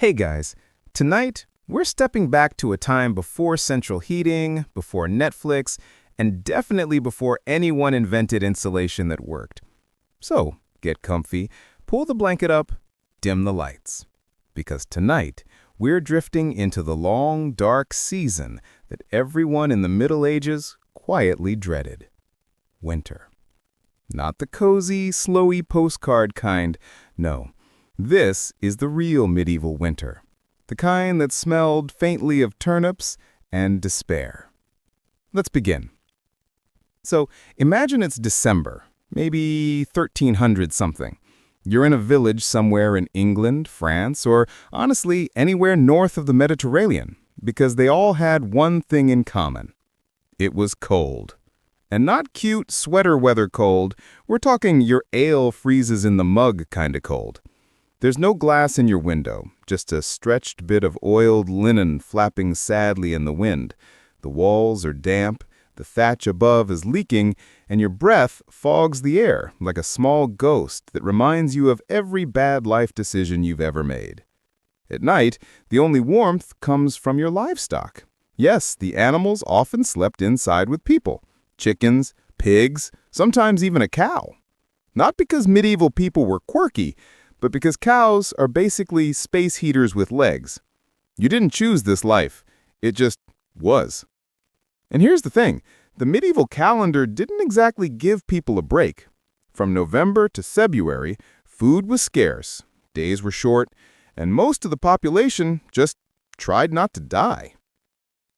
Hey guys, tonight we're stepping back to a time before central heating, before Netflix, and definitely before anyone invented insulation that worked. So, get comfy, pull the blanket up, dim the lights. Because tonight, we're drifting into the long, dark season that everyone in the Middle Ages quietly dreaded. Winter. Not the cozy, slowy postcard kind, no. This is the real medieval winter, the kind that smelled faintly of turnips and despair. Let's begin. So, imagine it's December, maybe 1300 something. You're in a village somewhere in England, France, or honestly, anywhere north of the Mediterranean, because they all had one thing in common. It was cold. And not cute sweater weather cold, we're talking your ale freezes in the mug kind of cold. There's no glass in your window, just a stretched bit of oiled linen flapping sadly in the wind. The walls are damp, the thatch above is leaking, and your breath fogs the air like a small ghost that reminds you of every bad life decision you've ever made. At night, the only warmth comes from your livestock. Yes, the animals often slept inside with people. Chickens, pigs, sometimes even a cow. Not because medieval people were quirky, but because cows are basically space heaters with legs. You didn't choose this life. It just was. And here's the thing. The medieval calendar didn't exactly give people a break. From November to February, food was scarce, days were short, and most of the population just tried not to die.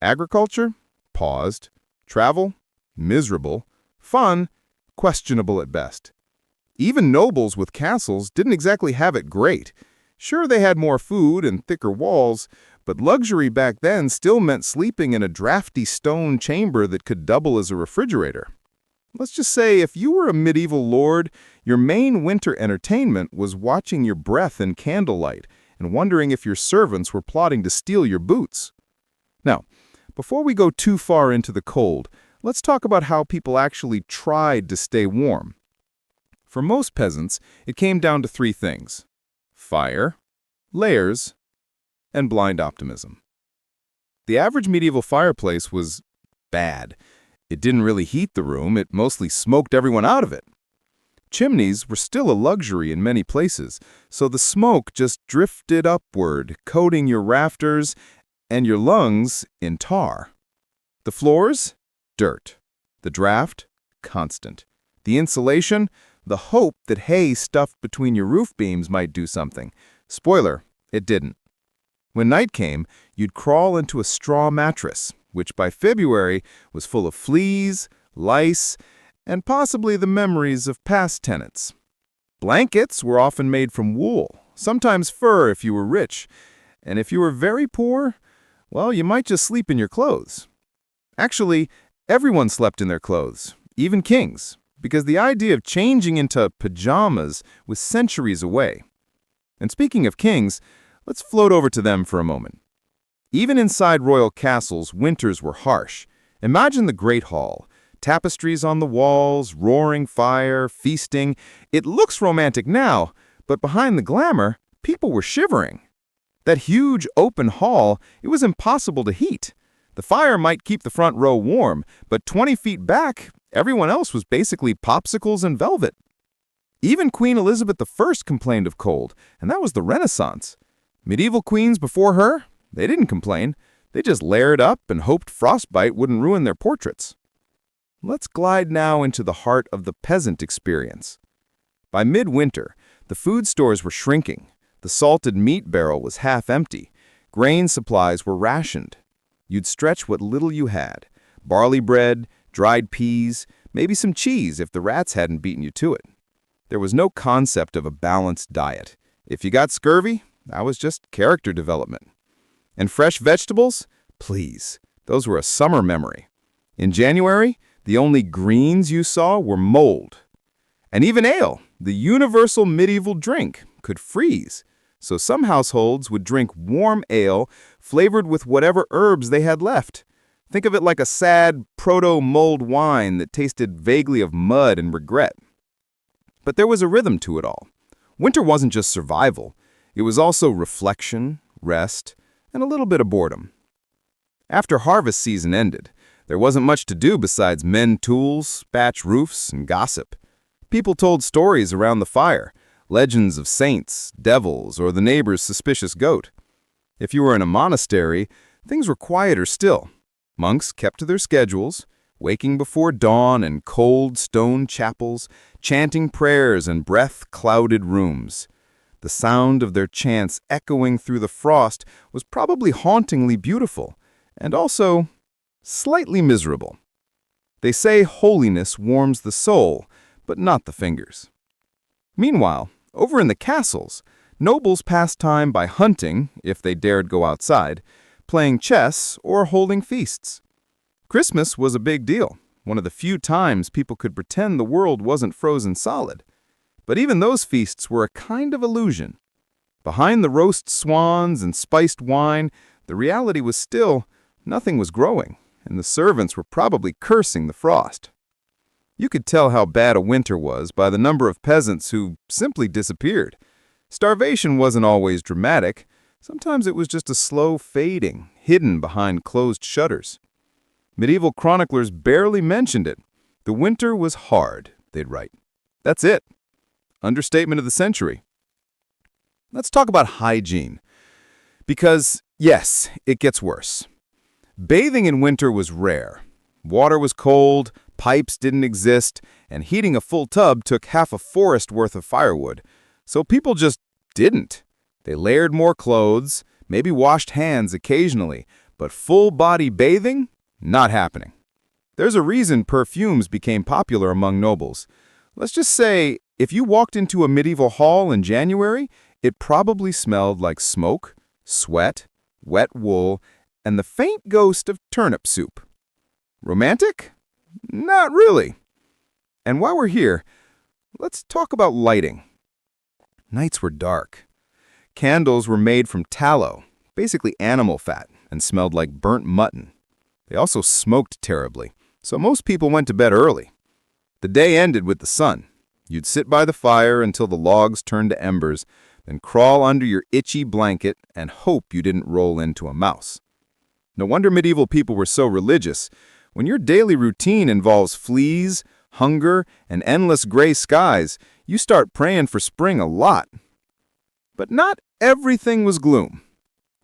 Agriculture? Paused. Travel? Miserable. Fun? Questionable at best. Even nobles with castles didn't exactly have it great. Sure, they had more food and thicker walls, but luxury back then still meant sleeping in a drafty stone chamber that could double as a refrigerator. Let's just say if you were a medieval lord, your main winter entertainment was watching your breath in candlelight and wondering if your servants were plotting to steal your boots. Now, before we go too far into the cold, let's talk about how people actually tried to stay warm. For most peasants, it came down to three things: fire, layers, and blind optimism. The average medieval fireplace was bad. It didn't really heat the room, it mostly smoked everyone out of it. Chimneys were still a luxury in many places, so the smoke just drifted upward, coating your rafters and your lungs in tar. The floors? Dirt. The draft? Constant. The insulation? The hope that hay stuffed between your roof beams might do something. Spoiler, it didn't. When night came, you'd crawl into a straw mattress, which by February was full of fleas, lice, and possibly the memories of past tenants. Blankets were often made from wool, sometimes fur if you were rich, and if you were very poor, well, you might just sleep in your clothes. Actually, everyone slept in their clothes, even kings, because the idea of changing into pajamas was centuries away. And speaking of kings, let's float over to them for a moment. Even inside royal castles, winters were harsh. Imagine the Great Hall. Tapestries on the walls, roaring fire, feasting. It looks romantic now, but behind the glamour, people were shivering. That huge open hall, it was impossible to heat. The fire might keep the front row warm, but 20 feet back, everyone else was basically popsicles and velvet. Even Queen Elizabeth I complained of cold, and that was the Renaissance. Medieval queens before her, they didn't complain. They just layered up and hoped frostbite wouldn't ruin their portraits. Let's glide now into the heart of the peasant experience. By midwinter, the food stores were shrinking. The salted meat barrel was half empty. Grain supplies were rationed. You'd stretch what little you had: barley bread, dried peas, maybe some cheese if the rats hadn't beaten you to it. There was no concept of a balanced diet. If you got scurvy, that was just character development. And fresh vegetables? Please, those were a summer memory. In January, the only greens you saw were mold. And even ale, the universal medieval drink, could freeze. So some households would drink warm ale flavored with whatever herbs they had left. Think of it like a sad proto-mulled wine that tasted vaguely of mud and regret. But there was a rhythm to it all. Winter wasn't just survival. It was also reflection, rest, and a little bit of boredom. After harvest season ended, there wasn't much to do besides mend tools, patch roofs, and gossip. People told stories around the fire, legends of saints, devils, or the neighbor's suspicious goat. If you were in a monastery, things were quieter still. Monks kept to their schedules, waking before dawn in cold stone chapels, chanting prayers in breath-clouded rooms. The sound of their chants echoing through the frost was probably hauntingly beautiful, and also slightly miserable. They say holiness warms the soul, but not the fingers. Meanwhile, over in the castles, nobles passed time by hunting, if they dared go outside, playing chess, or holding feasts. Christmas was a big deal, one of the few times people could pretend the world wasn't frozen solid. But even those feasts were a kind of illusion. Behind the roast swans and spiced wine, the reality was still nothing was growing, and the servants were probably cursing the frost. You could tell how bad a winter was by the number of peasants who simply disappeared. Starvation wasn't always dramatic. Sometimes it was just a slow fading, hidden behind closed shutters. Medieval chroniclers barely mentioned it. The winter was hard, they'd write. That's it. Understatement of the century. Let's talk about hygiene. Because, yes, it gets worse. Bathing in winter was rare. Water was cold, pipes didn't exist, and heating a full tub took half a forest worth of firewood. So people just didn't. They layered more clothes, maybe washed hands occasionally, but full-body bathing? Not happening. There's a reason perfumes became popular among nobles. Let's just say, if you walked into a medieval hall in January, it probably smelled like smoke, sweat, wet wool, and the faint ghost of turnip soup. Romantic? Not really. And while we're here, let's talk about lighting. Nights were dark. Candles were made from tallow, basically animal fat, and smelled like burnt mutton. They also smoked terribly, so most people went to bed early. The day ended with the sun. You'd sit by the fire until the logs turned to embers, then crawl under your itchy blanket and hope you didn't roll into a mouse. No wonder medieval people were so religious. When your daily routine involves fleas, hunger, and endless gray skies, you start praying for spring a lot. But not everything was gloom.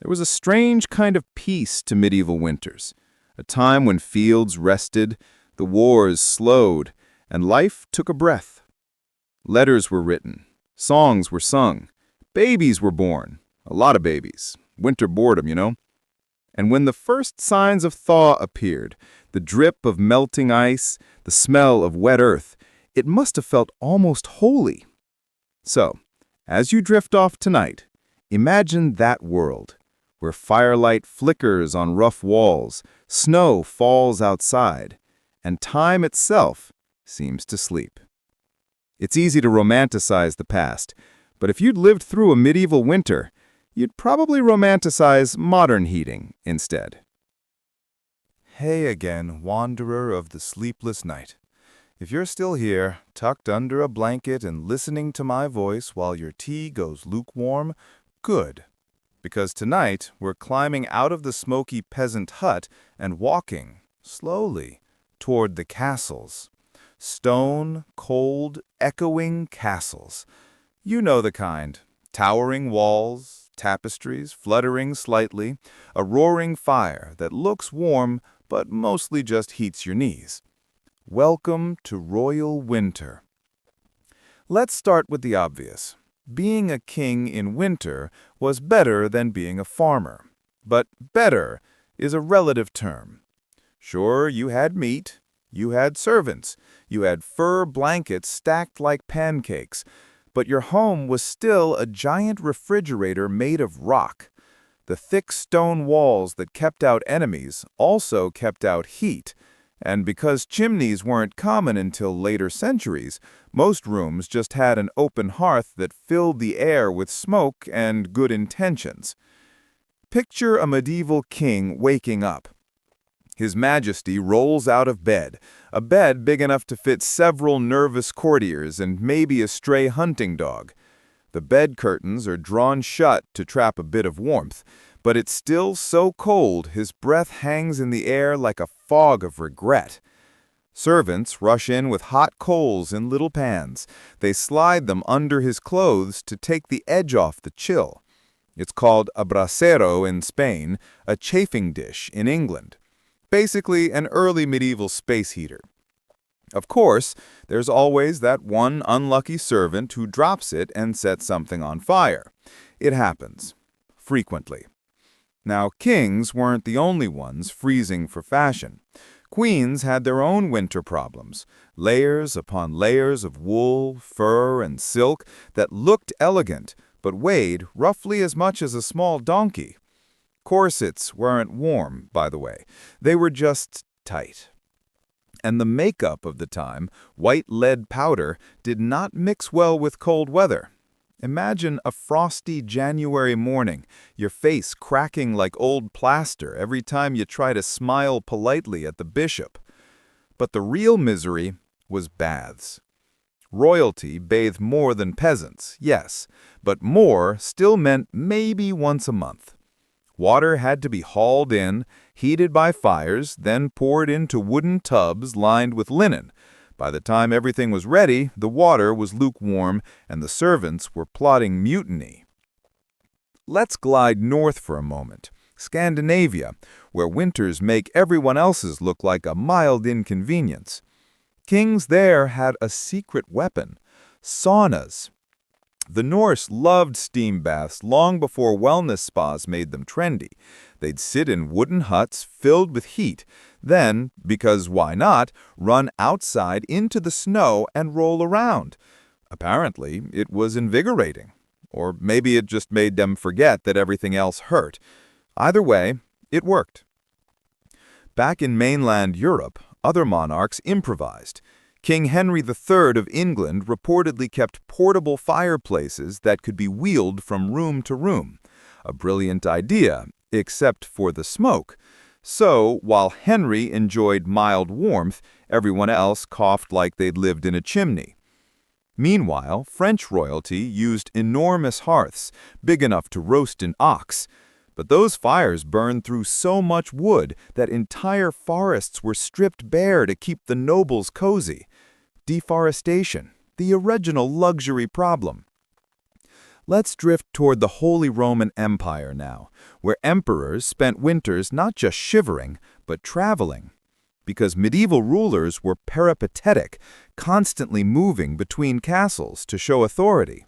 There was a strange kind of peace to medieval winters, a time when fields rested, the wars slowed, and life took a breath. Letters were written, songs were sung, babies were born, a lot of babies, winter boredom, you know. And when the first signs of thaw appeared, the drip of melting ice, the smell of wet earth, it must have felt almost holy. So, as you drift off tonight, imagine that world, where firelight flickers on rough walls, snow falls outside, and time itself seems to sleep. It's easy to romanticize the past, but if you'd lived through a medieval winter, you'd probably romanticize modern heating instead. Hey again, wanderer of the sleepless night. If you're still here, tucked under a blanket and listening to my voice while your tea goes lukewarm, good. Because tonight we're climbing out of the smoky peasant hut and walking, slowly, toward the castles. Stone, cold, echoing castles. You know the kind. Towering walls, tapestries fluttering slightly, a roaring fire that looks warm but mostly just heats your knees. Welcome to royal winter. Let's start with the obvious. Being a king in winter was better than being a farmer. But better is a relative term. Sure, you had meat, you had servants, you had fur blankets stacked like pancakes, but your home was still a giant refrigerator made of rock. The thick stone walls that kept out enemies also kept out heat, and because chimneys weren't common until later centuries, most rooms just had an open hearth that filled the air with smoke and good intentions. Picture a medieval king waking up. His Majesty rolls out of bed, a bed big enough to fit several nervous courtiers and maybe a stray hunting dog. The bed curtains are drawn shut to trap a bit of warmth, but it's still so cold his breath hangs in the air like a fog of regret. Servants rush in with hot coals in little pans. They slide them under his clothes to take the edge off the chill. It's called a brasero in Spain, a chafing dish in England. Basically, an early medieval space heater. Of course, there's always that one unlucky servant who drops it and sets something on fire. It happens. Frequently. Now, kings weren't the only ones freezing for fashion. Queens had their own winter problems, layers upon layers of wool, fur, and silk that looked elegant but weighed roughly as much as a small donkey. Corsets weren't warm, by the way. They were just tight. And the makeup of the time, white lead powder, did not mix well with cold weather. Imagine a frosty January morning, your face cracking like old plaster every time you try to smile politely at the bishop. But the real misery was baths. Royalty bathed more than peasants, yes, but more still meant maybe once a month. Water had to be hauled in, heated by fires, then poured into wooden tubs lined with linen. By the time everything was ready, the water was lukewarm and the servants were plotting mutiny. Let's glide north for a moment. Scandinavia, where winters make everyone else's look like a mild inconvenience. Kings there had a secret weapon: saunas. The Norse loved steam baths long before wellness spas made them trendy. They'd sit in wooden huts filled with heat, then, because why not, run outside into the snow and roll around. Apparently, it was invigorating. Or maybe it just made them forget that everything else hurt. Either way, it worked. Back in mainland Europe, other monarchs improvised. King Henry III of England reportedly kept portable fireplaces that could be wheeled from room to room. A brilliant idea, except for the smoke. So, while Henry enjoyed mild warmth, everyone else coughed like they'd lived in a chimney. Meanwhile, French royalty used enormous hearths, big enough to roast an ox. But those fires burned through so much wood that entire forests were stripped bare to keep the nobles cozy. Deforestation, the original luxury problem. Let's drift toward the Holy Roman Empire now, where emperors spent winters not just shivering, but traveling. Because medieval rulers were peripatetic, constantly moving between castles to show authority.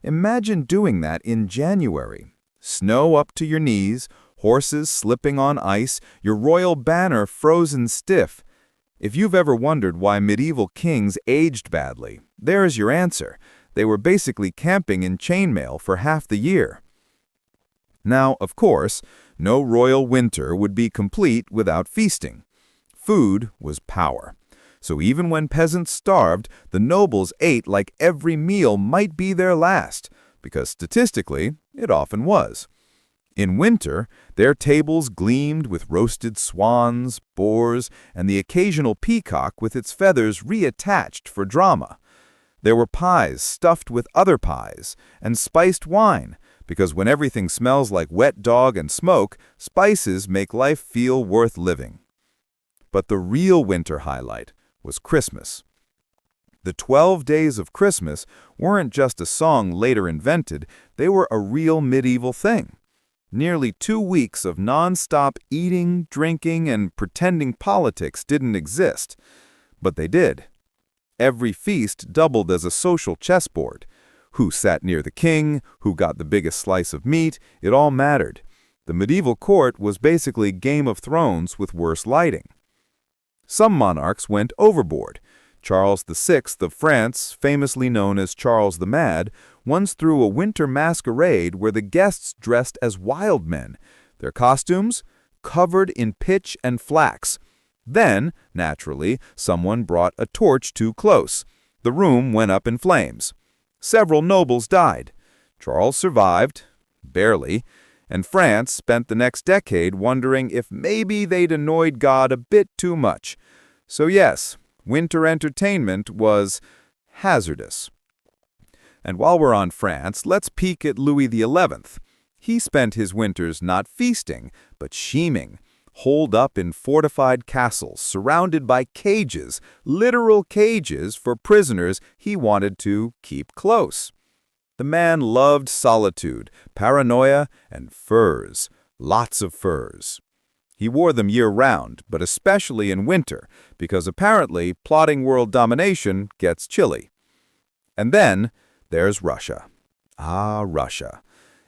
Imagine doing that in January. Snow up to your knees, horses slipping on ice, your royal banner frozen stiff. If you've ever wondered why medieval kings aged badly, there's your answer. They were basically camping in chainmail for half the year. Now, of course, no royal winter would be complete without feasting. Food was power. So even when peasants starved, the nobles ate like every meal might be their last, because statistically, it often was. In winter, their tables gleamed with roasted swans, boars, and the occasional peacock with its feathers reattached for drama. There were pies stuffed with other pies, and spiced wine, because when everything smells like wet dog and smoke, spices make life feel worth living. But the real winter highlight was Christmas. The 12 Days of Christmas weren't just a song later invented, they were a real medieval thing. Nearly 2 weeks of non-stop eating, drinking, and pretending politics didn't exist. But they did. Every feast doubled as a social chessboard. Who sat near the king, who got the biggest slice of meat, it all mattered. The medieval court was basically Game of Thrones with worse lighting. Some monarchs went overboard. Charles VI of France, famously known as Charles the Mad, once threw a winter masquerade where the guests dressed as wild men, their costumes covered in pitch and flax. Then, naturally, someone brought a torch too close. The room went up in flames. Several nobles died. Charles survived, barely, and France spent the next decade wondering if maybe they'd annoyed God a bit too much. So yes, winter entertainment was hazardous. And while we're on France, let's peek at Louis XI. He spent his winters not feasting, but scheming, holed up in fortified castles, surrounded by cages, literal cages for prisoners he wanted to keep close. The man loved solitude, paranoia, and furs, lots of furs. He wore them year-round, but especially in winter, because apparently plotting world domination gets chilly. And then there's Russia. Ah, Russia.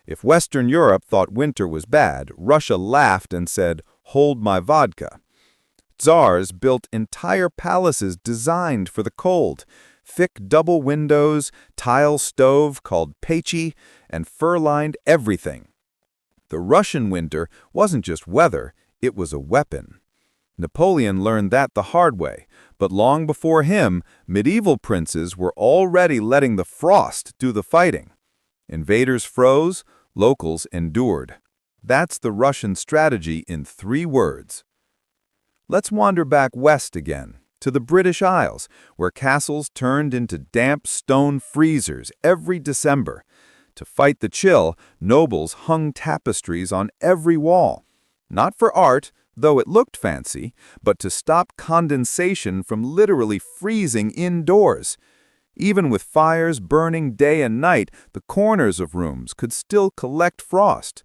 If Western Europe thought winter was bad, Russia laughed and said, "Hold my vodka." Tsars built entire palaces designed for the cold, thick double windows, tile stove called pechi, and fur-lined everything. The Russian winter wasn't just weather, it was a weapon. Napoleon learned that the hard way, but long before him, medieval princes were already letting the frost do the fighting. Invaders froze, locals endured. That's the Russian strategy in 3 words. Let's wander back west again, to the British Isles, where castles turned into damp stone freezers every December. To fight the chill, nobles hung tapestries on every wall. Not for art, though it looked fancy, but to stop condensation from literally freezing indoors. Even with fires burning day and night, the corners of rooms could still collect frost.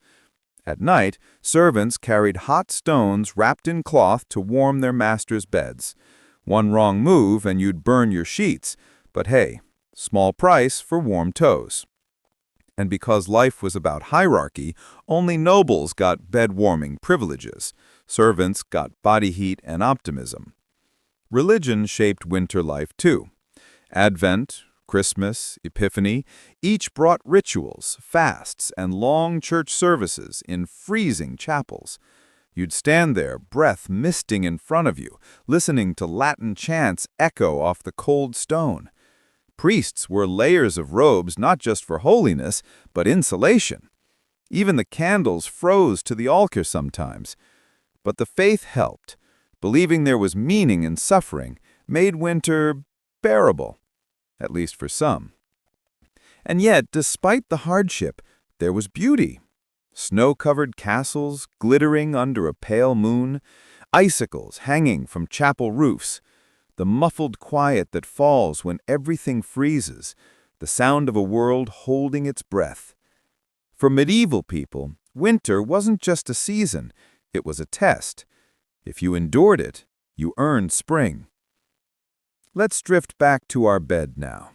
At night, servants carried hot stones wrapped in cloth to warm their masters' beds. One wrong move and you'd burn your sheets, but hey, small price for warm toes. And because life was about hierarchy, only nobles got bed-warming privileges. Servants got body heat and optimism. Religion shaped winter life too. Advent, Christmas, Epiphany, each brought rituals, fasts, and long church services in freezing chapels. You'd stand there, breath misting in front of you, listening to Latin chants echo off the cold stone. Priests wore layers of robes not just for holiness, but insulation. Even the candles froze to the altar sometimes. But the faith helped. Believing there was meaning in suffering made winter bearable, at least for some. And yet, despite the hardship, there was beauty. Snow-covered castles glittering under a pale moon, icicles hanging from chapel roofs, the muffled quiet that falls when everything freezes, the sound of a world holding its breath. For medieval people, winter wasn't just a season, it was a test. If you endured it, you earned spring. Let's drift back to our bed now.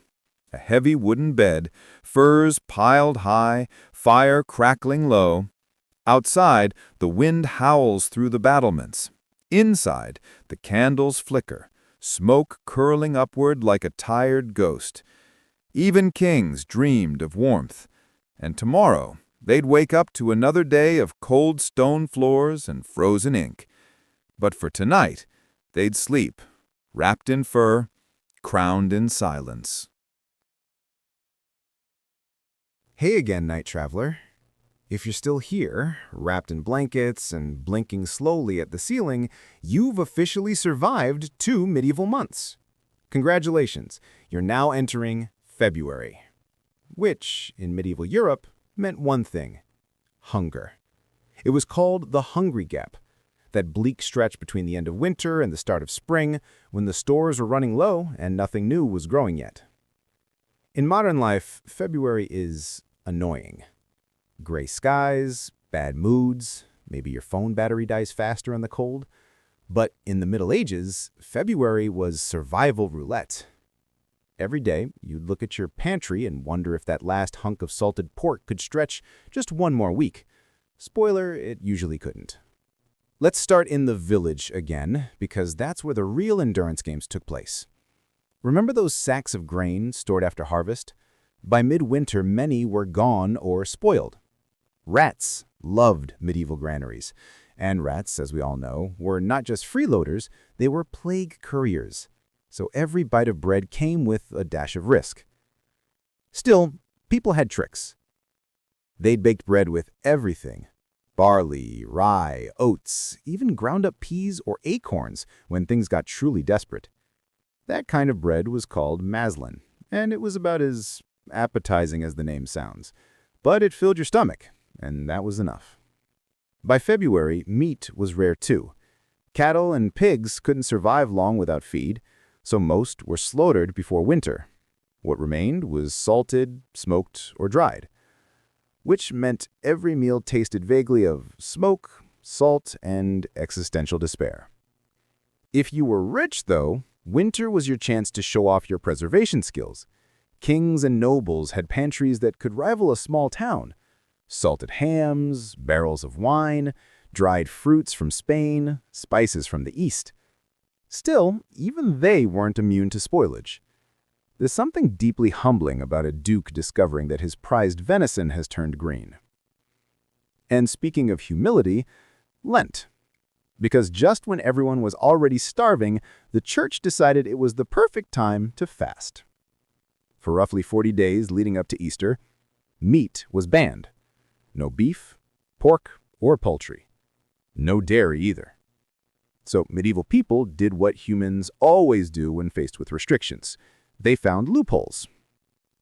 A heavy wooden bed, furs piled high, fire crackling low. Outside, the wind howls through the battlements. Inside, the candles flicker, smoke curling upward like a tired ghost. Even kings dreamed of warmth. And tomorrow, they'd wake up to another day of cold stone floors and frozen ink. But for tonight, they'd sleep, wrapped in fur, crowned in silence. Hey again, night traveler. If you're still here, wrapped in blankets and blinking slowly at the ceiling, you've officially survived 2 medieval months. Congratulations, you're now entering February, which, in medieval Europe, meant one thing: hunger. It was called the Hungry Gap, that bleak stretch between the end of winter and the start of spring, when the stores were running low and nothing new was growing yet. In modern life, February is annoying. Gray skies, bad moods, maybe your phone battery dies faster in the cold. But in the Middle Ages, February was survival roulette. Every day, you'd look at your pantry and wonder if that last hunk of salted pork could stretch just 1 more week. Spoiler, it usually couldn't. Let's start in the village again, because that's where the real endurance games took place. Remember those sacks of grain stored after harvest? By midwinter, many were gone or spoiled. Rats loved medieval granaries. And rats, as we all know, were not just freeloaders, they were plague couriers. So every bite of bread came with a dash of risk. Still, people had tricks. They'd baked bread with everything: barley, rye, oats, even ground up peas or acorns when things got truly desperate. That kind of bread was called maslin, and it was about as appetizing as the name sounds. But it filled your stomach, and that was enough. By February, meat was rare too. Cattle and pigs couldn't survive long without feed, so most were slaughtered before winter. What remained was salted, smoked, or dried, which meant every meal tasted vaguely of smoke, salt, and existential despair. If you were rich, though, winter was your chance to show off your preservation skills. Kings and nobles had pantries that could rival a small town. Salted hams, barrels of wine, dried fruits from Spain, spices from the East. Still, even they weren't immune to spoilage. There's something deeply humbling about a duke discovering that his prized venison has turned green. And speaking of humility, Lent. Because just when everyone was already starving, the church decided it was the perfect time to fast. For roughly 40 days leading up to Easter, meat was banned. No beef, pork, or poultry. No dairy either. So medieval people did what humans always do when faced with restrictions. They found loopholes.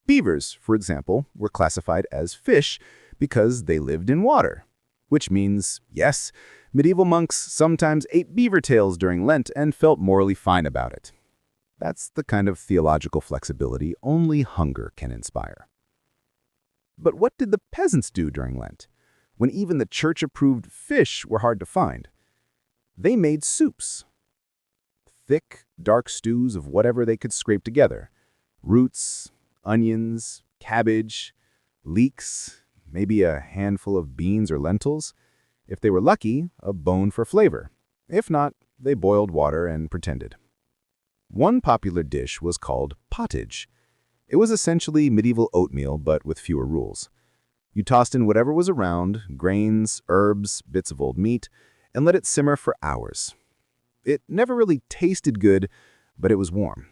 Beavers, for example, were classified as fish because they lived in water. Which means, yes, medieval monks sometimes ate beaver tails during Lent and felt morally fine about it. That's the kind of theological flexibility only hunger can inspire. But what did the peasants do during Lent, when even the church-approved fish were hard to find? They made soups. Thick, dark stews of whatever they could scrape together. Roots, onions, cabbage, leeks, maybe a handful of beans or lentils. If they were lucky, a bone for flavor. If not, they boiled water and pretended. One popular dish was called pottage. It was essentially medieval oatmeal, but with fewer rules. You tossed in whatever was around, grains, herbs, bits of old meat, and let it simmer for hours. It never really tasted good, but it was warm.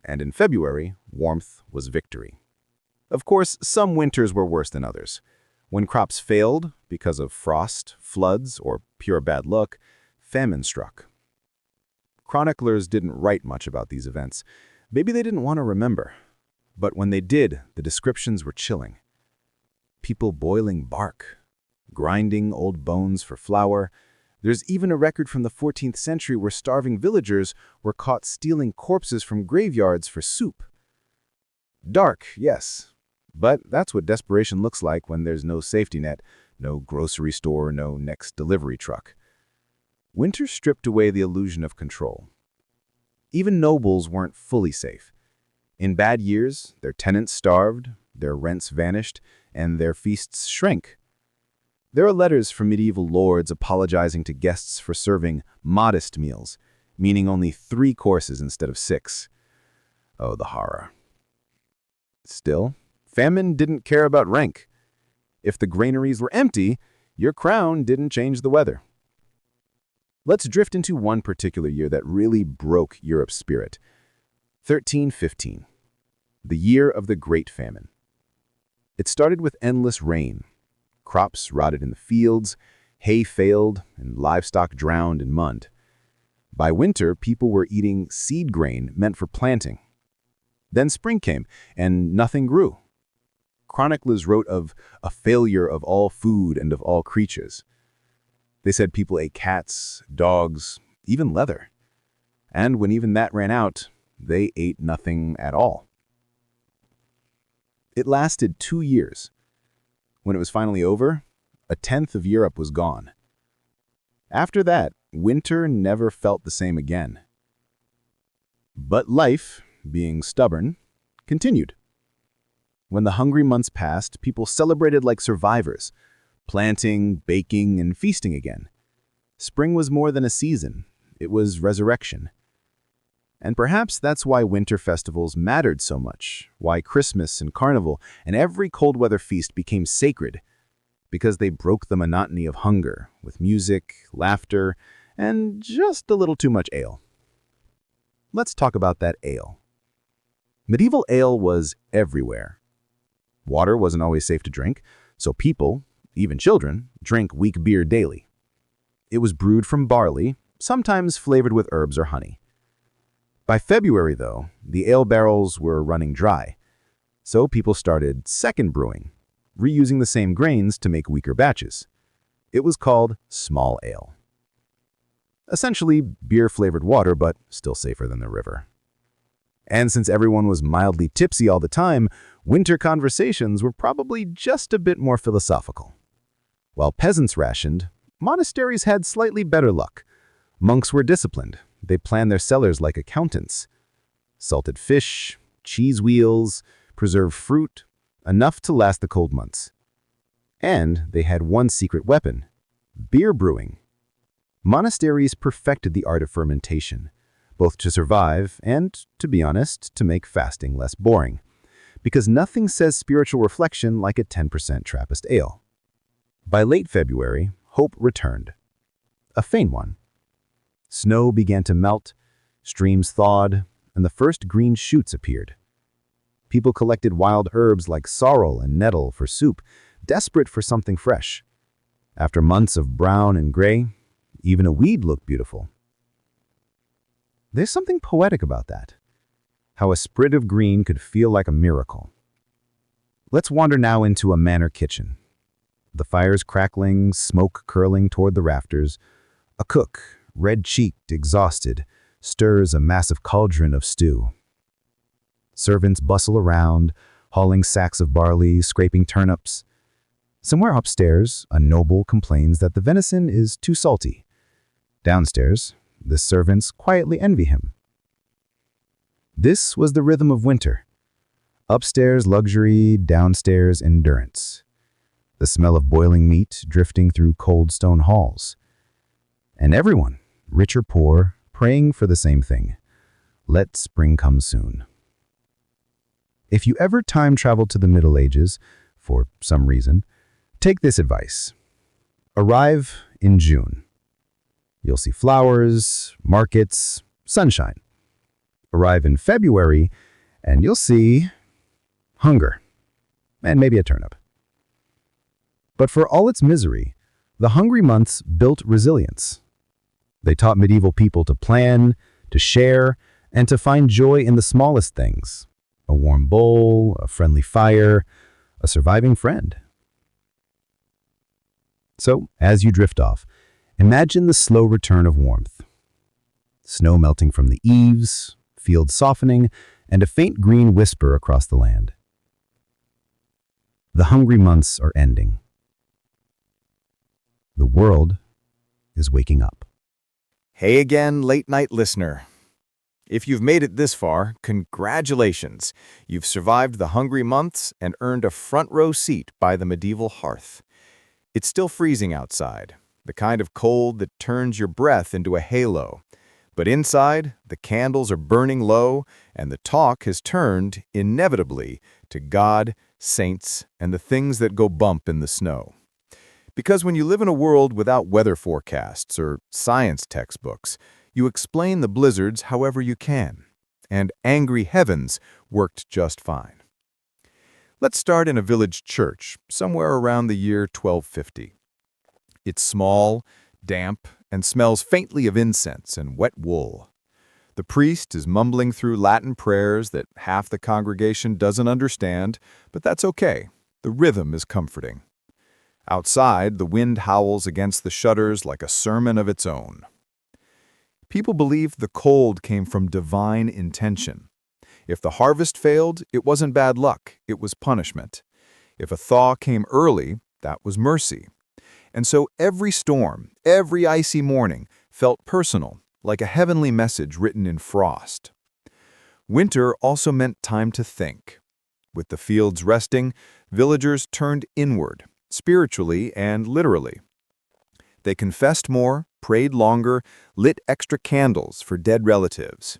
And in February, warmth was victory. Of course, some winters were worse than others. When crops failed because of frost, floods, or pure bad luck, famine struck. Chroniclers didn't write much about these events. Maybe they didn't want to remember. But when they did, the descriptions were chilling. People boiling bark, grinding old bones for flour. There's even a record from the 14th century where starving villagers were caught stealing corpses from graveyards for soup. Dark, yes, but that's what desperation looks like when there's no safety net, no grocery store, no next delivery truck. Winter stripped away the illusion of control. Even nobles weren't fully safe. In bad years, their tenants starved, their rents vanished, and their feasts shrank. There are letters from medieval lords apologizing to guests for serving modest meals, meaning only 3 courses instead of 6. Oh, the horror. Still, famine didn't care about rank. If the granaries were empty, your crown didn't change the weather. Let's drift into one particular year that really broke Europe's spirit. 1315, the year of the Great Famine. It started with endless rain. Crops rotted in the fields, hay failed, and livestock drowned in mud. By winter, people were eating seed grain meant for planting. Then spring came, and nothing grew. Chroniclers wrote of a failure of all food and of all creatures. They said people ate cats, dogs, even leather. And when even that ran out, they ate nothing at all. It lasted 2 years. When it was finally over, 1/10 of Europe was gone. After that, winter never felt the same again. But life, being stubborn, continued. When the hungry months passed, people celebrated like survivors, planting, baking, and feasting again. Spring was more than a season. It was resurrection. And perhaps that's why winter festivals mattered so much, why Christmas and Carnival and every cold weather feast became sacred, because they broke the monotony of hunger with music, laughter, and just a little too much ale. Let's talk about that ale. Medieval ale was everywhere. Water wasn't always safe to drink, so people, even children, drank weak beer daily. It was brewed from barley, sometimes flavored with herbs or honey. By February, though, the ale barrels were running dry. So people started second brewing, reusing the same grains to make weaker batches. It was called small ale. Essentially, beer-flavored water, but still safer than the river. And since everyone was mildly tipsy all the time, winter conversations were probably just a bit more philosophical. While peasants rationed, monasteries had slightly better luck. Monks were disciplined. They planned their cellars like accountants. Salted fish, cheese wheels, preserved fruit, enough to last the cold months. And they had one secret weapon: beer brewing. Monasteries perfected the art of fermentation, both to survive and, to be honest, to make fasting less boring. Because nothing says spiritual reflection like a 10% Trappist ale. By late February, hope returned. A faint one. Snow began to melt, streams thawed, and the first green shoots appeared. People collected wild herbs like sorrel and nettle for soup, desperate for something fresh. After months of brown and gray, even a weed looked beautiful. There's something poetic about that. How a sprig of green could feel like a miracle. Let's wander now into a manor kitchen. The fire's crackling, smoke curling toward the rafters. A cook, red-cheeked, exhausted, stirs a massive cauldron of stew. Servants bustle around, hauling sacks of barley, scraping turnips. Somewhere upstairs, a noble complains that the venison is too salty. Downstairs, the servants quietly envy him. This was the rhythm of winter. Upstairs luxury, downstairs endurance. The smell of boiling meat drifting through cold stone halls. And everyone, rich or poor, praying for the same thing: let spring come soon. If you ever time travel to the Middle Ages, for some reason, take this advice. Arrive in June. You'll see flowers, markets, sunshine. Arrive in February, and you'll see hunger, and maybe a turnip. But for all its misery, the hungry months built resilience. They taught medieval people to plan, to share, and to find joy in the smallest things: a warm bowl, a friendly fire, a surviving friend. So, as you drift off, imagine the slow return of warmth. Snow melting from the eaves, fields softening, and a faint green whisper across the land. The hungry months are ending. The world is waking up. Hey again, late-night listener. If you've made it this far, congratulations. You've survived the hungry months and earned a front-row seat by the medieval hearth. It's still freezing outside, the kind of cold that turns your breath into a halo. But inside, the candles are burning low, and the talk has turned, inevitably, to God, saints, and the things that go bump in the snow. Because when you live in a world without weather forecasts or science textbooks, you explain the blizzards however you can, and angry heavens worked just fine. Let's start in a village church, somewhere around the year 1250. It's small, damp, and smells faintly of incense and wet wool. The priest is mumbling through Latin prayers that half the congregation doesn't understand, but that's okay. The rhythm is comforting. Outside, the wind howls against the shutters like a sermon of its own. People believed the cold came from divine intention. If the harvest failed, it wasn't bad luck, it was punishment. If a thaw came early, that was mercy. And so every storm, every icy morning, felt personal, like a heavenly message written in frost. Winter also meant time to think. With the fields resting, villagers turned inward, spiritually and literally. They confessed more, prayed longer, lit extra candles for dead relatives.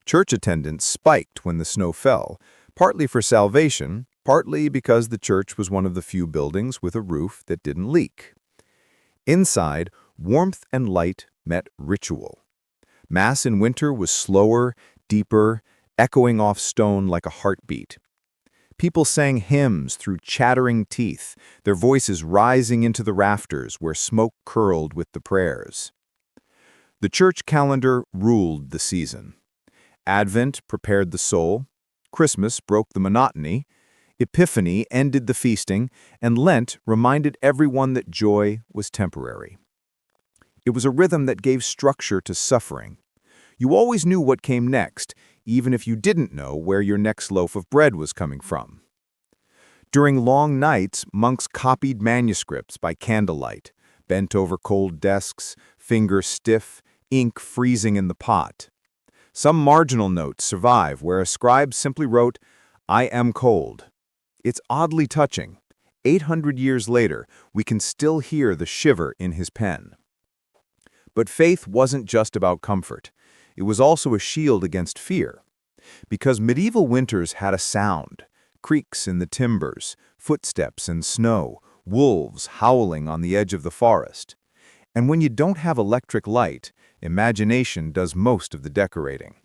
Church attendance spiked when the snow fell, partly for salvation, partly because the church was one of the few buildings with a roof that didn't leak. Inside, warmth and light met ritual. Mass in winter was slower, deeper, echoing off stone like a heartbeat. People sang hymns through chattering teeth, their voices rising into the rafters where smoke curled with the prayers. The church calendar ruled the season. Advent prepared the soul, Christmas broke the monotony, Epiphany ended the feasting, and Lent reminded everyone that joy was temporary. It was a rhythm that gave structure to suffering. You always knew what came next, even if you didn't know where your next loaf of bread was coming from. During long nights, monks copied manuscripts by candlelight, bent over cold desks, fingers stiff, ink freezing in the pot. Some marginal notes survive where a scribe simply wrote, "I am cold." It's oddly touching. 800 years later, we can still hear the shiver in his pen. But faith wasn't just about comfort. It was also a shield against fear. Because medieval winters had a sound, creaks in the timbers, footsteps in snow, wolves howling on the edge of the forest. And when you don't have electric light, imagination does most of the decorating.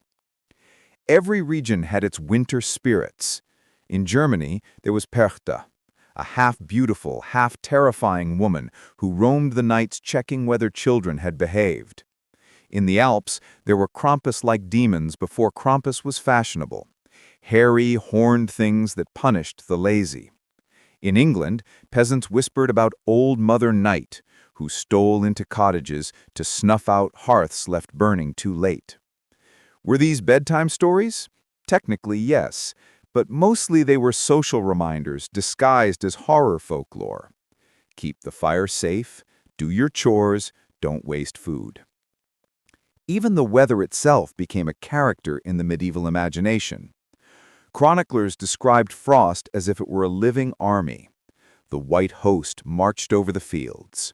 Every region had its winter spirits. In Germany, there was Perchta, a half-beautiful, half-terrifying woman who roamed the nights checking whether children had behaved. In the Alps, there were Krampus-like demons before Krampus was fashionable, hairy, horned things that punished the lazy. In England, peasants whispered about Old Mother Night, who stole into cottages to snuff out hearths left burning too late. Were these bedtime stories? Technically, yes, but mostly they were social reminders disguised as horror folklore. Keep the fire safe, do your chores, don't waste food. Even the weather itself became a character in the medieval imagination. Chroniclers described frost as if it were a living army. The white host marched over the fields.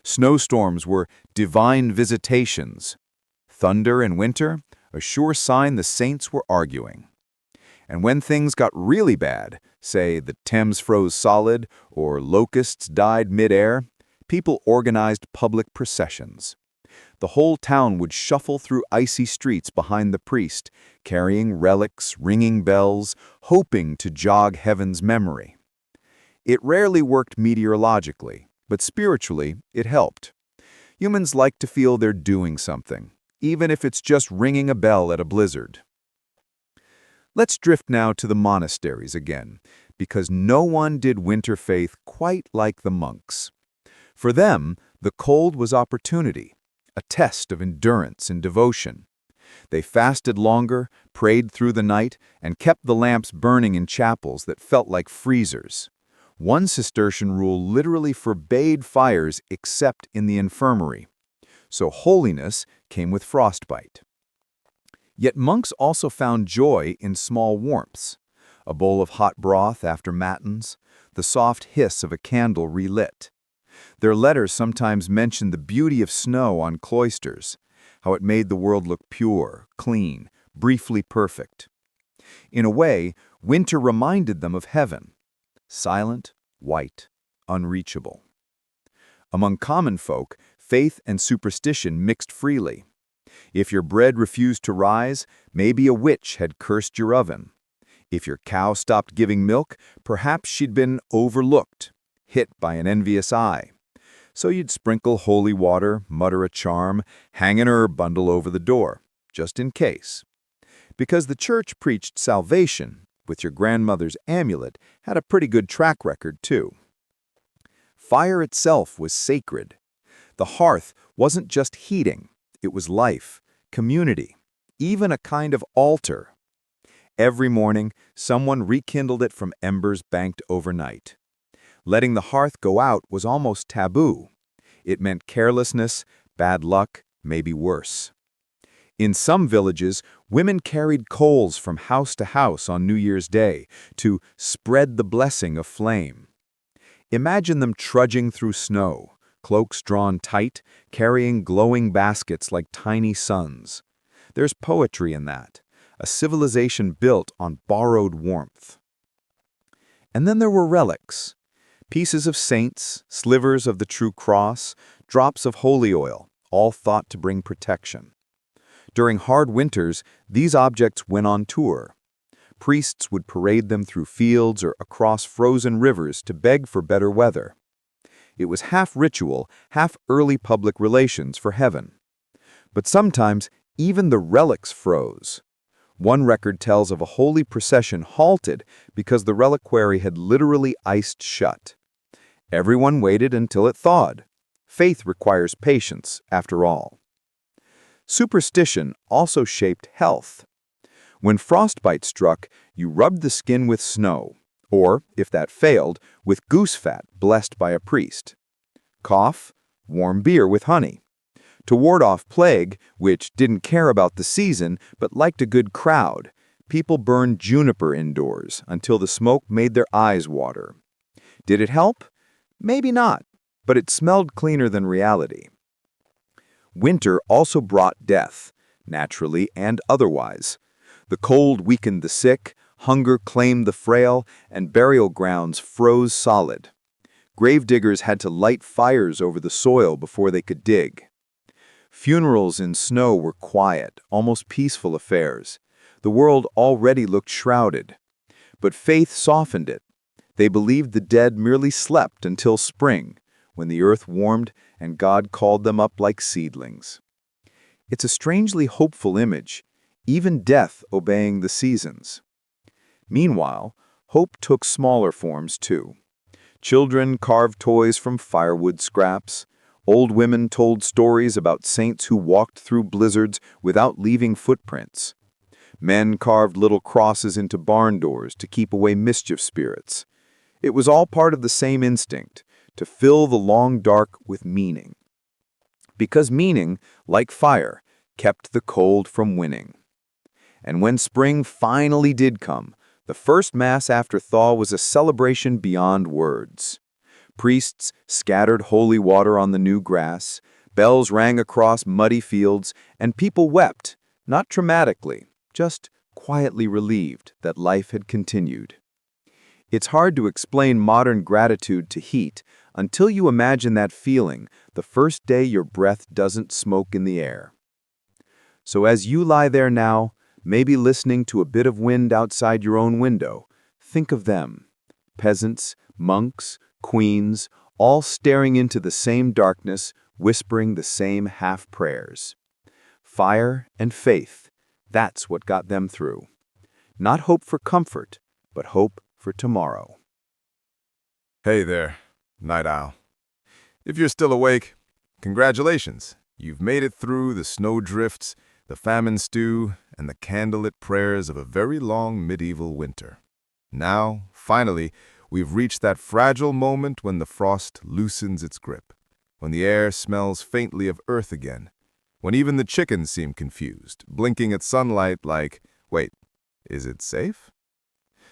Snowstorms were divine visitations. Thunder in winter, a sure sign the saints were arguing. And when things got really bad, say the Thames froze solid or locusts died mid-air, people organized public processions. The whole town would shuffle through icy streets behind the priest, carrying relics, ringing bells, hoping to jog heaven's memory. It rarely worked meteorologically, but spiritually it helped. Humans like to feel they're doing something, even if it's just ringing a bell at a blizzard. Let's drift now to the monasteries again, because no one did winter faith quite like the monks. For them, the cold was opportunity, a test of endurance and devotion. They fasted longer, prayed through the night, and kept the lamps burning in chapels that felt like freezers. One Cistercian rule literally forbade fires except in the infirmary. So holiness came with frostbite. Yet monks also found joy in small warmths. A bowl of hot broth after matins, the soft hiss of a candle relit. Their letters sometimes mentioned the beauty of snow on cloisters, how it made the world look pure, clean, briefly perfect. In a way, winter reminded them of heaven, silent, white, unreachable. Among common folk, faith and superstition mixed freely. If your bread refused to rise, maybe a witch had cursed your oven. If your cow stopped giving milk, perhaps she'd been overlooked, hit by an envious eye. So you'd sprinkle holy water, mutter a charm, hang an herb bundle over the door, just in case. Because the church preached salvation, with your grandmother's amulet, had a pretty good track record too. Fire itself was sacred. The hearth wasn't just heating, it was life, community, even a kind of altar. Every morning, someone rekindled it from embers banked overnight. Letting the hearth go out was almost taboo. It meant carelessness, bad luck, maybe worse. In some villages, women carried coals from house to house on New Year's Day to spread the blessing of flame. Imagine them trudging through snow, cloaks drawn tight, carrying glowing baskets like tiny suns. There's poetry in that, a civilization built on borrowed warmth. And then there were relics. Pieces of saints, slivers of the true cross, drops of holy oil, all thought to bring protection. During hard winters, these objects went on tour. Priests would parade them through fields or across frozen rivers to beg for better weather. It was half ritual, half early public relations for heaven. But sometimes, even the relics froze. One record tells of a holy procession halted because the reliquary had literally iced shut. Everyone waited until it thawed. Faith requires patience, after all. Superstition also shaped health. When frostbite struck, you rubbed the skin with snow, or, if that failed, with goose fat blessed by a priest. Cough, warm beer with honey. To ward off plague, which didn't care about the season but liked a good crowd, people burned juniper indoors until the smoke made their eyes water. Did it help? Maybe not, but it smelled cleaner than reality. Winter also brought death, naturally and otherwise. The cold weakened the sick, hunger claimed the frail, and burial grounds froze solid. Gravediggers had to light fires over the soil before they could dig. Funerals in snow were quiet, almost peaceful affairs. The world already looked shrouded. But faith softened it. They believed the dead merely slept until spring, when the earth warmed and God called them up like seedlings. It's a strangely hopeful image, even death obeying the seasons. Meanwhile, hope took smaller forms too. Children carved toys from firewood scraps. Old women told stories about saints who walked through blizzards without leaving footprints. Men carved little crosses into barn doors to keep away mischief spirits. It was all part of the same instinct, to fill the long dark with meaning. Because meaning, like fire, kept the cold from winning. And when spring finally did come, the first Mass after thaw was a celebration beyond words. Priests scattered holy water on the new grass, bells rang across muddy fields, and people wept, not dramatically, just quietly relieved that life had continued. It's hard to explain modern gratitude to heat until you imagine that feeling the first day your breath doesn't smoke in the air. So as you lie there now, maybe listening to a bit of wind outside your own window, think of them, peasants, monks, queens, all staring into the same darkness, whispering the same half-prayers. Fire and faith, that's what got them through. Not hope for comfort, but hope for tomorrow. Hey there, Night Owl. If you're still awake, congratulations. You've made it through the snow drifts, the famine stew, and the candlelit prayers of a very long medieval winter. Now, finally, we've reached that fragile moment when the frost loosens its grip, when the air smells faintly of earth again, when even the chickens seem confused, blinking at sunlight like, wait, is it safe?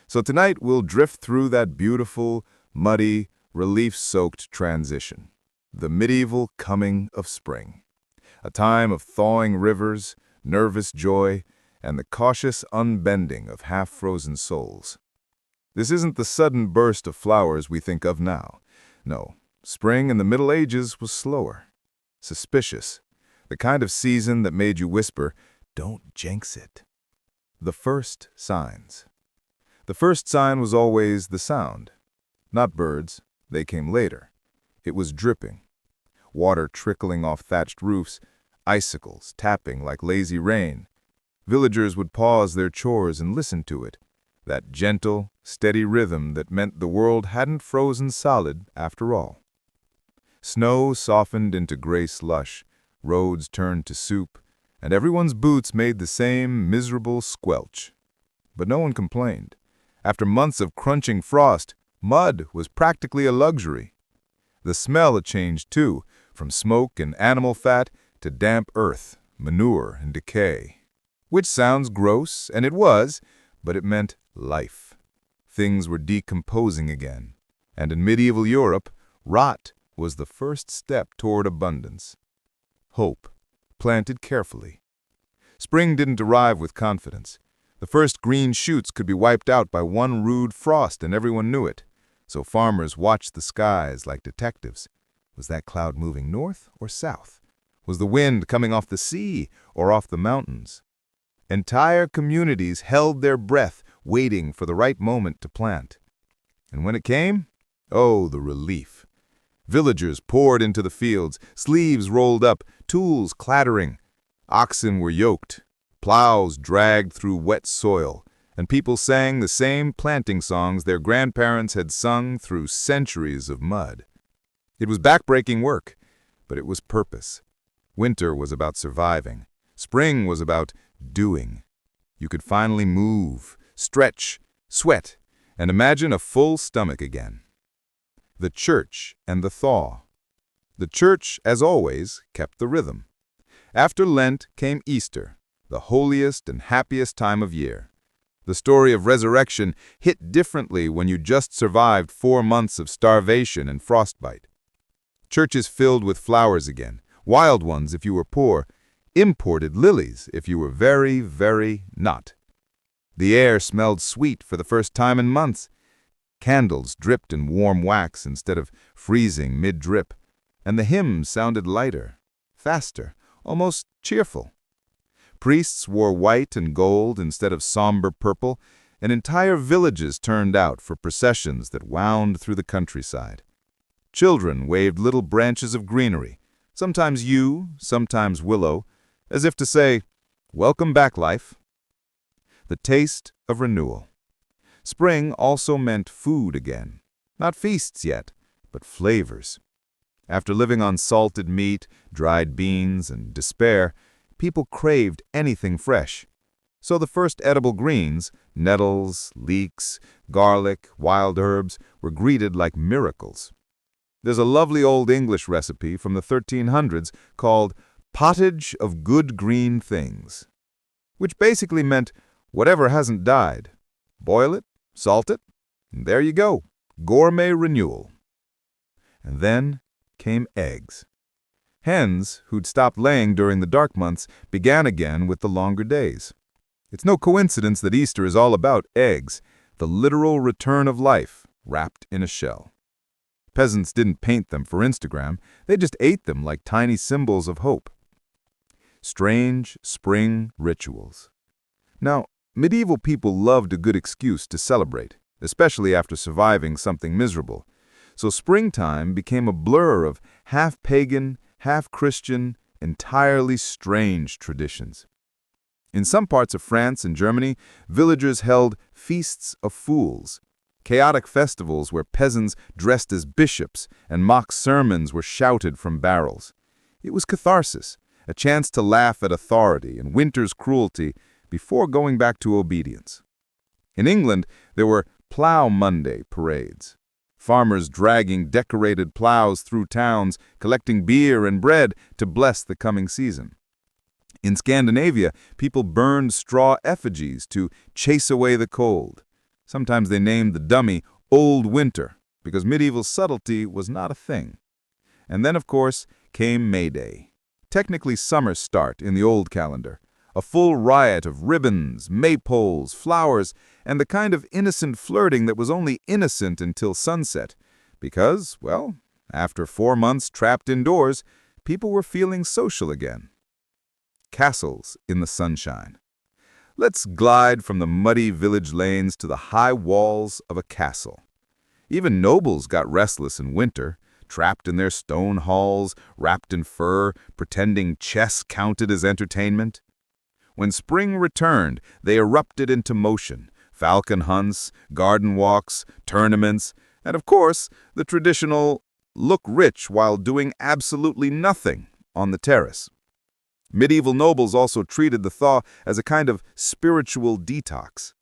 So tonight we'll drift through that beautiful, muddy, relief-soaked transition, the medieval coming of spring, a time of thawing rivers, nervous joy, and the cautious unbending of half-frozen souls. This isn't the sudden burst of flowers we think of now. No, spring in the Middle Ages was slower, suspicious, the kind of season that made you whisper, "Don't jinx it." The first signs. The first sign was always the sound. Not birds, they came later. It was dripping. Water trickling off thatched roofs, icicles tapping like lazy rain. Villagers would pause their chores and listen to it. That gentle, steady rhythm that meant the world hadn't frozen solid after all. Snow softened into gray slush, roads turned to soup, and everyone's boots made the same miserable squelch. But no one complained. After months of crunching frost, mud was practically a luxury. The smell had changed too, from smoke and animal fat to damp earth, manure and decay. Which sounds gross, and it was, but it meant life. Things were decomposing again, and in medieval Europe, rot was the first step toward abundance. Hope, planted carefully. Spring didn't arrive with confidence. The first green shoots could be wiped out by one rude frost, and everyone knew it. So farmers watched the skies like detectives. Was that cloud moving north or south? Was the wind coming off the sea or off the mountains? Entire communities held their breath, waiting for the right moment to plant. And when it came, oh, the relief. Villagers poured into the fields, sleeves rolled up, tools clattering. Oxen were yoked. Plows dragged through wet soil, and people sang the same planting songs their grandparents had sung through centuries of mud. It was backbreaking work, but it was purpose. Winter was about surviving. Spring was about doing. You could finally move, stretch, sweat, and imagine a full stomach again. The church and the thaw. The church, as always, kept the rhythm. After Lent came Easter, the holiest and happiest time of year. The story of resurrection hit differently when you just survived 4 months of starvation and frostbite. Churches filled with flowers again, wild ones if you were poor, imported lilies if you were very, very not. The air smelled sweet for the first time in months. Candles dripped in warm wax instead of freezing mid-drip, and the hymns sounded lighter, faster, almost cheerful. Priests wore white and gold instead of somber purple, and entire villages turned out for processions that wound through the countryside. Children waved little branches of greenery, sometimes yew, sometimes willow, as if to say, "Welcome back, life." The taste of renewal. Spring also meant food again. Not feasts yet, but flavors. After living on salted meat, dried beans, and despair, people craved anything fresh. So the first edible greens, nettles, leeks, garlic, wild herbs, were greeted like miracles. There's a lovely old English recipe from the 1300s called pottage of good green things, which basically meant whatever hasn't died. Boil it, salt it, and there you go, gourmet renewal. And then came eggs. Hens, who'd stopped laying during the dark months, began again with the longer days. It's no coincidence that Easter is all about eggs, the literal return of life, wrapped in a shell. Peasants didn't paint them for Instagram, they just ate them like tiny symbols of hope. Strange spring rituals. Now, medieval people loved a good excuse to celebrate, especially after surviving something miserable. So springtime became a blur of half-pagan, half-Christian, entirely strange traditions. In some parts of France and Germany, villagers held feasts of fools, chaotic festivals where peasants dressed as bishops and mock sermons were shouted from barrels. It was catharsis, a chance to laugh at authority and winter's cruelty before going back to obedience. In England, there were Plough Monday parades. Farmers dragging decorated plows through towns, collecting beer and bread to bless the coming season. In Scandinavia, people burned straw effigies to chase away the cold. Sometimes they named the dummy Old Winter, because medieval subtlety was not a thing. And then, of course, came May Day, technically summer's start in the old calendar, a full riot of ribbons, maypoles, flowers, and the kind of innocent flirting that was only innocent until sunset, because, well, after 4 months trapped indoors, people were feeling social again. Castles in the sunshine. Let's glide from the muddy village lanes to the high walls of a castle. Even nobles got restless in winter, trapped in their stone halls, wrapped in fur, pretending chess counted as entertainment. When spring returned, they erupted into motion, falcon hunts, garden walks, tournaments, and of course, the traditional look rich while doing absolutely nothing on the terrace. Medieval nobles also treated the thaw as a kind of spiritual detox.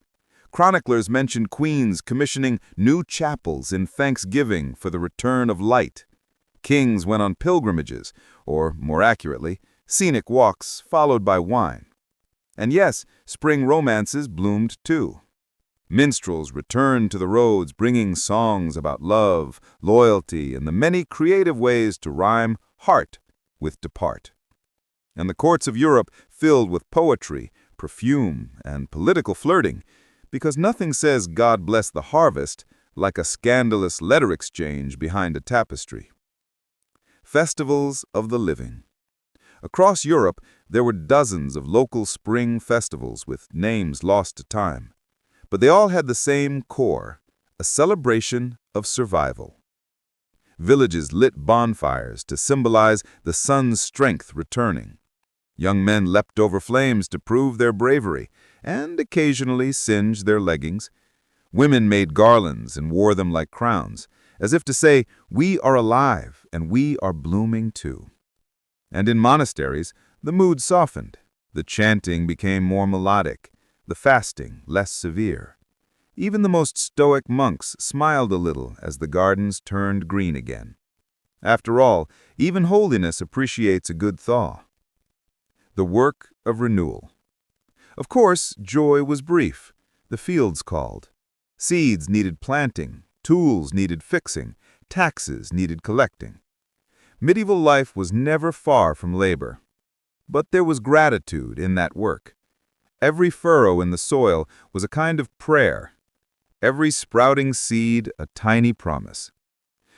Chroniclers mention queens commissioning new chapels in thanksgiving for the return of light. Kings went on pilgrimages, or more accurately, scenic walks followed by wine. And yes, spring romances bloomed too. Minstrels returned to the roads bringing songs about love, loyalty, and the many creative ways to rhyme heart with depart. And the courts of Europe filled with poetry, perfume, and political flirting, because nothing says God bless the harvest like a scandalous letter exchange behind a tapestry. Festivals of the living. Across Europe, there were dozens of local spring festivals with names lost to time. But they all had the same core, a celebration of survival. Villages lit bonfires to symbolize the sun's strength returning. Young men leapt over flames to prove their bravery, and occasionally singed their leggings. Women made garlands and wore them like crowns, as if to say, "We are alive, and we are blooming too." And in monasteries, the mood softened. The chanting became more melodic, the fasting less severe. Even the most stoic monks smiled a little as the gardens turned green again. After all, even holiness appreciates a good thaw. The work of renewal. Of course, joy was brief. The fields called. Seeds needed planting, tools needed fixing, taxes needed collecting. Medieval life was never far from labor. But there was gratitude in that work. Every furrow in the soil was a kind of prayer. Every sprouting seed a tiny promise.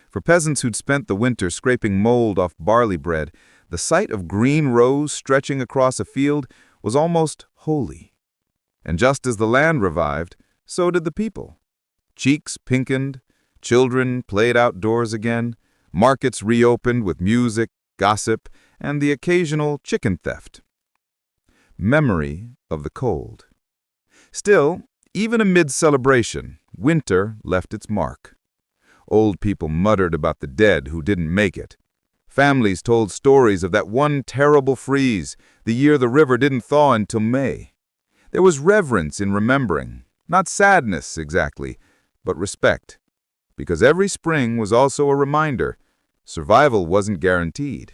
For peasants who'd spent the winter scraping mold off barley bread, the sight of green rows stretching across a field was almost holy. And just as the land revived, so did the people. Cheeks pinkened, children played outdoors again, markets reopened with music, gossip, and the occasional chicken theft. Memory of the cold. Still, even amid celebration, winter left its mark. Old people muttered about the dead who didn't make it. Families told stories of that one terrible freeze, the year the river didn't thaw until May. There was reverence in remembering, not sadness exactly, but respect. Because every spring was also a reminder, survival wasn't guaranteed.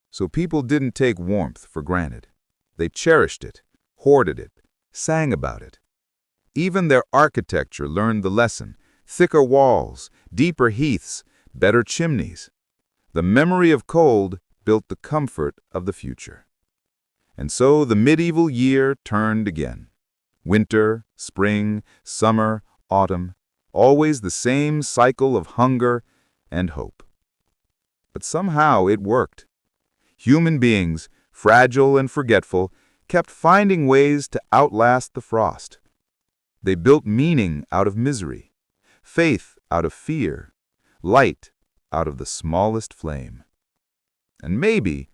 So people didn't take warmth for granted. They cherished it, hoarded it, sang about it. Even their architecture learned the lesson: thicker walls, deeper heaths, better chimneys. The memory of cold built the comfort of the future. And so the medieval year turned again. Winter, spring, summer, autumn, always the same cycle of hunger and hope. But somehow it worked. Human beings, fragile and forgetful, kept finding ways to outlast the frost. They built meaning out of misery, faith out of fear, light out of the smallest flame. And maybe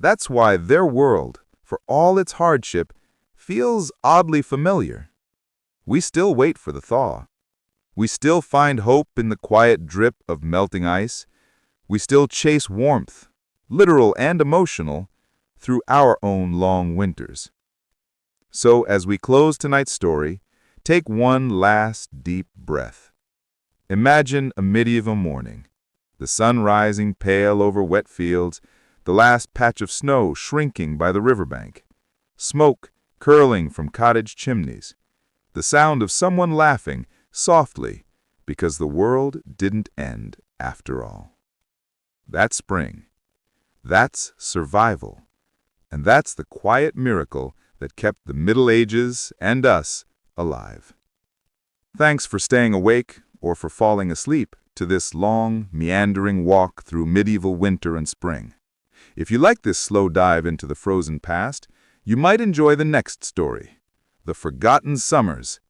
that's why their world, for all its hardship, feels oddly familiar. We still wait for the thaw. We still find hope in the quiet drip of melting ice. We still chase warmth, literal and emotional, through our own long winters. So as we close tonight's story, take one last deep breath. Imagine a medieval morning, the sun rising pale over wet fields, the last patch of snow shrinking by the riverbank, smoke curling from cottage chimneys, the sound of someone laughing softly because the world didn't end after all. That's spring. That's survival. And that's the quiet miracle that kept the Middle Ages and us alive. Thanks for staying awake or for falling asleep to this long, meandering walk through medieval winter and spring. If you like this slow dive into the frozen past, you might enjoy the next story, The Forgotten Summers